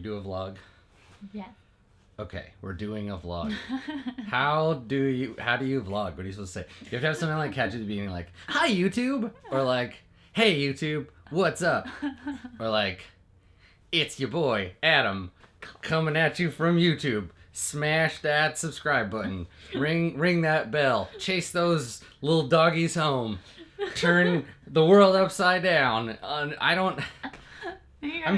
do a vlog? Yeah. Okay, we're doing a vlog. How do you vlog? What are you supposed to say? You have to have something like catchy at the beginning, like, hi YouTube, or like, hey YouTube, what's up? Or like, it's your boy, Adam, coming at you from YouTube. Smash that subscribe button. Ring that bell. Chase those little doggies home. Turn the world upside down. I'm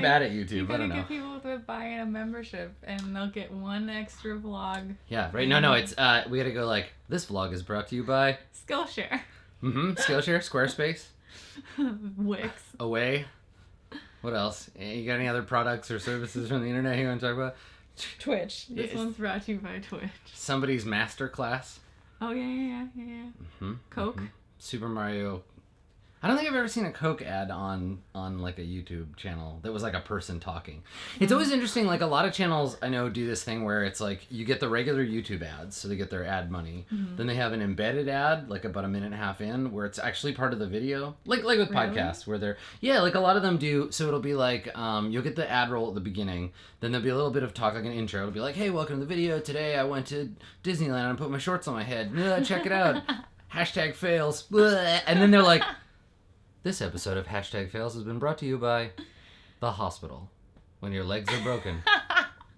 bad at YouTube. I don't know. You get people to buy a membership and they'll get one extra vlog. Yeah, right. No, it's we gotta go like, this vlog is brought to you by Skillshare. Skillshare, Squarespace, Wix. Away. What else? You got any other products or services from the internet you want to talk about? Twitch. This one's brought to you by Twitch. Somebody's masterclass. Oh yeah. Coke. Super Mario. I don't think I've ever seen a Coke ad on like a YouTube channel that was like a person talking. It's always interesting, like a lot of channels I know do this thing where it's like you get the regular YouTube ads, so they get their ad money. Then they have an embedded ad, like about a minute and a half in, where it's actually part of the video. Like with podcasts, where they're, like a lot of them do, so it'll be like, you'll get the ad roll at the beginning, then there'll be a little bit of talk, like an intro. It'll be like, hey, welcome to the video. Today I went to Disneyland and put my shorts on my head. Check it out. Hashtag fails. And then they're like, this episode of Hashtag Fails has been brought to you by the hospital. When your legs are broken,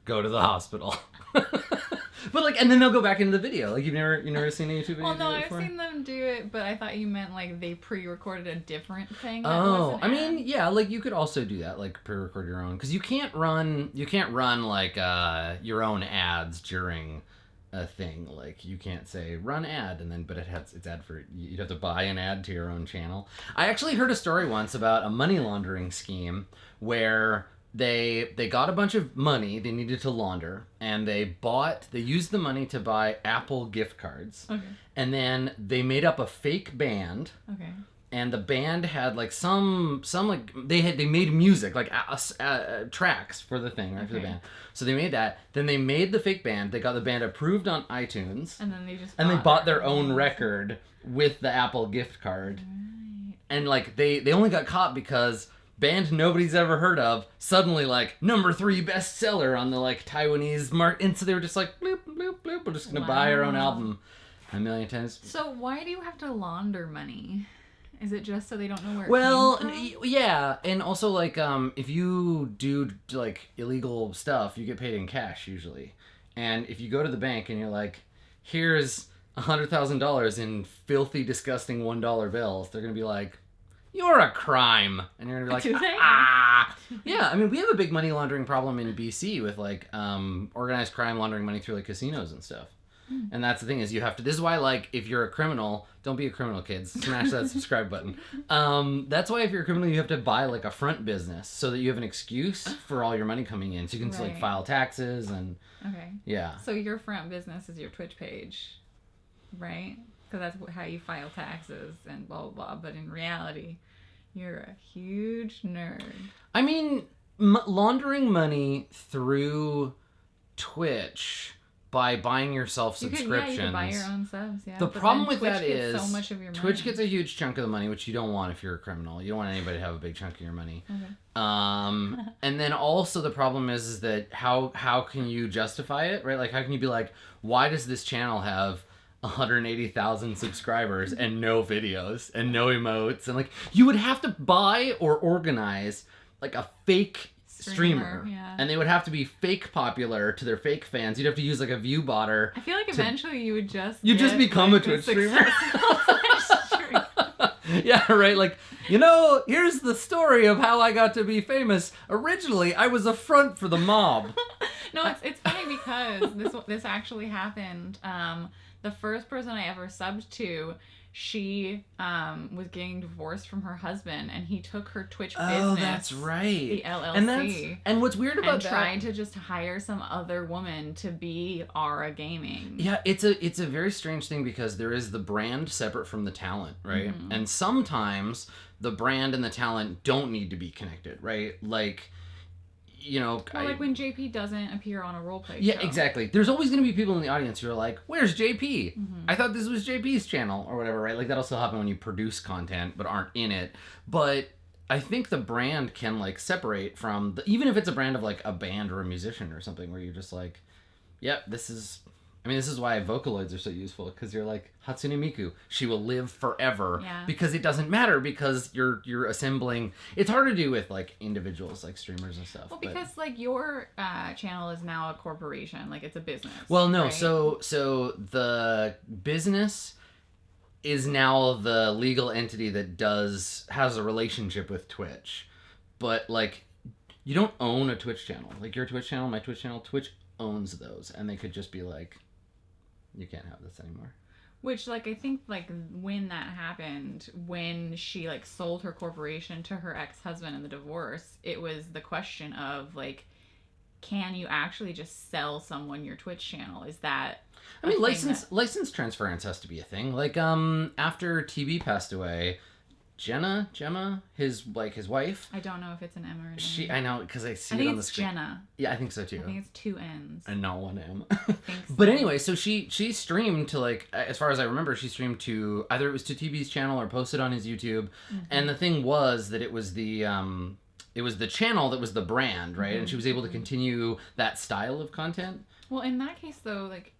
go to the hospital. But like, and then they'll go back into the video. Like you've never seen a YouTube video. Well, no, I've seen them do it, but I thought you meant like they pre-recorded a different thing. Oh, I mean, yeah, like you could also do that, like pre-record your own, because you can't run like your own ads during a thing. Like you can't say run ad and then but it's ad for, you'd have to buy an ad to your own channel. I actually heard a story once about a money laundering scheme where they got a bunch of money they needed to launder, and they used the money to buy Apple gift cards. Okay. And then they made up a fake band. Okay. And the band had like some like they made music, like tracks for the thing, right? Okay. For the band. So they made that. Then they made the fake band. They got the band approved on iTunes. And then they bought their own record with the Apple gift card. Right. And like they only got caught because band nobody's ever heard of suddenly like #3 bestseller on the like Taiwanese market. And so they were just like bloop bloop bloop. We're just gonna buy our own album a million times. So why do you have to launder money? Is it just so they don't know where it came from? Yeah, and also like if you do like illegal stuff, you get paid in cash usually. And if you go to the bank and you're like, here's $100,000 in filthy, disgusting $1 bills, they're gonna be like, you're a crime, and you're gonna be like, ah. Yeah, I mean we have a big money laundering problem in BC with like organized crime laundering money through like casinos and stuff. And that's the thing is you have to, this is why like if you're a criminal, don't be a criminal, kids, smash that subscribe button. That's why if you're a criminal you have to buy like a front business so that you have an excuse for all your money coming in, so you can like file taxes and So your front business is your Twitch page, right? Because that's how you file taxes and blah blah blah, but in reality you're a huge nerd. I mean laundering money through Twitch by buying yourself subscriptions. You could buy your own subs, yeah. The problem with that is so much of your money. Twitch gets a huge chunk of the money, which you don't want if you're a criminal. You don't want anybody to have a big chunk of your money. Okay. And then also the problem is that how can you justify it, right? Like how can you be like, why does this channel have 180,000 subscribers and no videos and no emotes? And like you would have to buy or organize like a fake streamer. And they would have to be fake popular to their fake fans. You'd have to use like a view botter. I feel like eventually you would just become a Twitch streamer. Yeah, right. Like, here's the story of how I got to be famous. Originally, I was a front for the mob. No, it's funny because this actually happened. The first person I ever subbed to, she was getting divorced from her husband, and he took her Twitch business. Oh, that's right. The LLC. And what's weird about that? Tried to just hire some other woman to be Aura Gaming. Yeah, it's a very strange thing because there is the brand separate from the talent, right? Mm-hmm. And sometimes the brand and the talent don't need to be connected, right? Like, like when JP doesn't appear on a roleplay show. Yeah, exactly. There's always going to be people in the audience who are like, where's JP? Mm-hmm. I thought this was JP's channel or whatever, right? Like that'll still happen when you produce content but aren't in it. But I think the brand can like separate from even if it's a brand of like a band or a musician or something where you're just like, yep, this is why Vocaloids are so useful, because you're like, Hatsune Miku, she will live forever. Yeah. Because it doesn't matter, because you're assembling. It's hard to do with like individuals, like streamers and stuff. Well, because like your channel is now a corporation, like it's a business. Well, no, right? so the business is now the legal entity that has a relationship with Twitch, but like you don't own a Twitch channel. Like your Twitch channel, my Twitch channel, Twitch owns those, and they could just be like, you can't have this anymore. Which, like, I think, like, when that happened, when she, like, sold her corporation to her ex-husband in the divorce, it was the question of, like, can you actually just sell someone your Twitch channel? Is that... I mean, license transference has to be a thing. Like, after TB passed away, Gemma, his wife. I don't know if it's an M or an N. I know, because I see it on the screen. Jenna. Yeah, I think so too. I think it's 2 N's. And not 1 M. I think so. But anyway, so she streamed to, like, as far as I remember, she streamed to either it was to TB's channel or posted on his YouTube. Mm-hmm. And the thing was that it was the channel that was the brand, right? Mm-hmm. And she was able to continue that style of content. Well, in that case, though, like,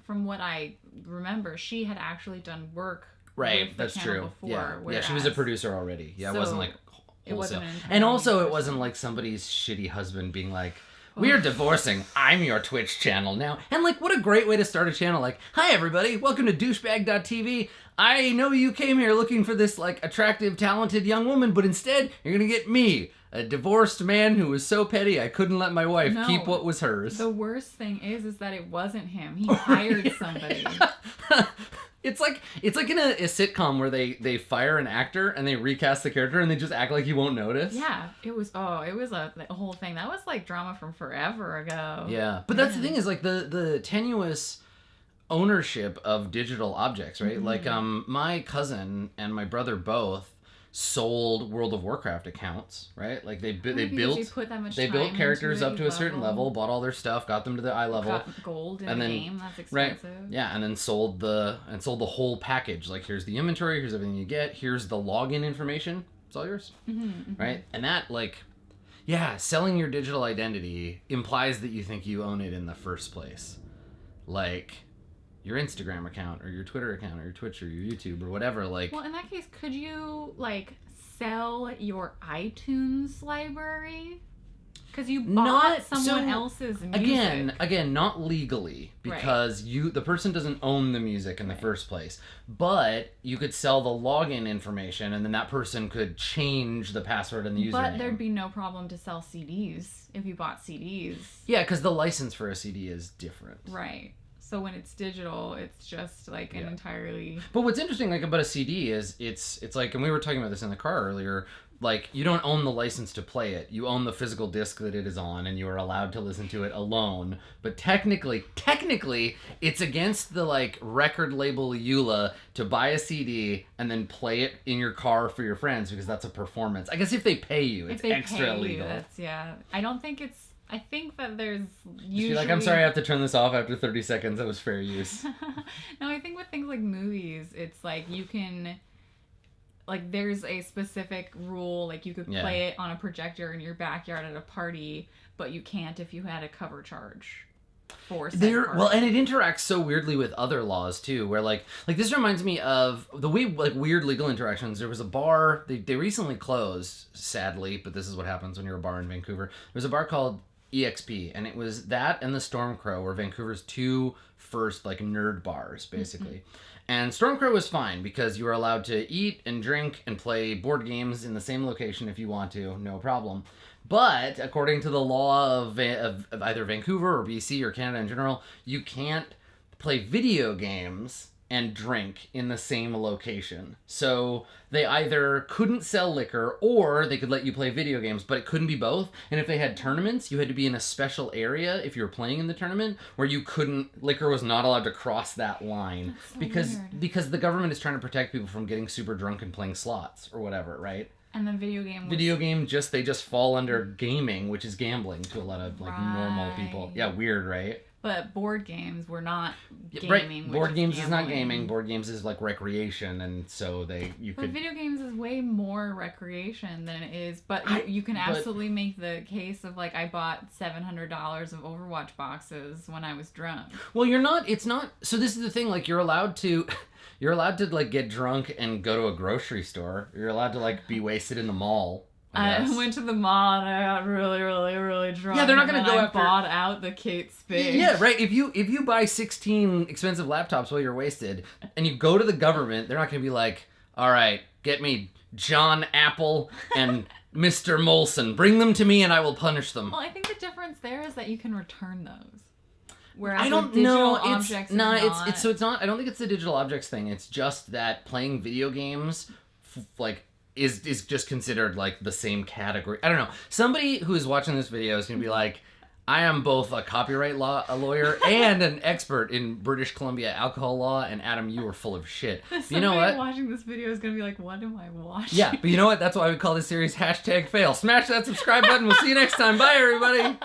from what I remember, she had actually done work. Right, that's true. Before, yeah, she was a producer already. Yeah, so it wasn't like wholesale. It wasn't and also it wasn't like somebody's shitty husband being like, we are divorcing, I'm your Twitch channel now. And like, what a great way to start a channel. Like, hi everybody, welcome to douchebag.tv. I know you came here looking for this like attractive, talented young woman, but instead you're gonna get me, a divorced man who was so petty I couldn't let my wife keep what was hers. The worst thing is that it wasn't him. He hired somebody. It's like in a sitcom where they fire an actor and they recast the character and they just act like you won't notice. Yeah, it was a whole thing. That was like drama from forever ago. Yeah, but that's the thing is like the tenuous ownership of digital objects, right? Mm-hmm. Like my cousin and my brother both sold World of Warcraft accounts, right? Like they built characters up to a certain level, bought all their stuff, got them to the eye level, got gold in the game. That's expensive. Right, yeah, and then sold the whole package. Like, here's the inventory, here's everything you get, here's the login information. It's all yours, right? And that, like, yeah, selling your digital identity implies that you think you own it in the first place, like your Instagram account or your Twitter account or your Twitch or your YouTube or whatever. Like, well, in that case, could you like sell your iTunes library? Because you bought someone else's music. Again, not legally, because the person doesn't own the music in the first place. But you could sell the login information, and then that person could change the password and the username. But there'd be no problem to sell CDs if you bought CDs. Yeah, because the license for a CD is different. Right. So when it's digital, it's just like an entirely... But what's interesting like about a CD is it's like, and we were talking about this in the car earlier, like you don't own the license to play it. You own the physical disc that it is on, and you are allowed to listen to it alone. But technically, it's against the like record label EULA to buy a CD and then play it in your car for your friends, because that's a performance. I guess if they pay you, it's extra illegal. I don't think it's... I think that there's usually... Just be like, I'm sorry, I have to turn this off after 30 seconds. That was fair use. No, I think with things like movies, it's like you can... Like, there's a specific rule. Like, you could play it on a projector in your backyard at a party, but you can't if you had a cover charge for said party. Well, and it interacts so weirdly with other laws, too, where, like this reminds me of the way, like, weird legal interactions. There was a bar, they recently closed, sadly, but this is what happens when you're a bar in Vancouver. There was a bar called EXP, and it was that and the Stormcrow were Vancouver's two first like nerd bars, basically. And Stormcrow was fine because you were allowed to eat and drink and play board games in the same location if you want to, no problem. But according to the law of either Vancouver or BC or Canada in general, you can't play video games and drink in the same location. So they either couldn't sell liquor or they could let you play video games, but it couldn't be both. And if they had tournaments, you had to be in a special area if you were playing in the tournament where liquor was not allowed to cross that line. That's so weird. Because the government is trying to protect people from getting super drunk and playing slots or whatever, right? And the video game they just fall under gaming, which is gambling to a lot of like normal people. Yeah, weird, right? But board games were not gaming. Right. Board games is not gambling. gaming. Board games is like recreation, and so But video games is way more recreation than it is. But you can absolutely make the case of like, I bought $700 of Overwatch boxes when I was drunk. Well, you're not. It's not. So this is the thing. Like, you're allowed to like get drunk and go to a grocery store. You're allowed to like be wasted in the mall. I went to the mall and I got really, really, really drunk. Yeah, they're not gonna go I after. bought out the Kate Spade. Yeah, right. If you buy 16 expensive laptops while you're wasted, and you go to the government, they're not gonna be like, all right, get me John Apple and Mr. Molson. Bring them to me, and I will punish them. Well, I think the difference there is that you can return those. Whereas I don't digital know. objects It's not. not. It's not. I don't think it's the digital objects thing. It's just that playing video games, like, is just considered like the same category. I don't know. Somebody who is watching this video is gonna be like, I am both a copyright lawyer and an expert in British Columbia alcohol law, and Adam, you are full of shit. But you know what? Watching this video is gonna be like, what am I watching? Yeah, but you know what? That's why we call this series #fail. Smash that subscribe button. We'll see you next time. Bye, everybody.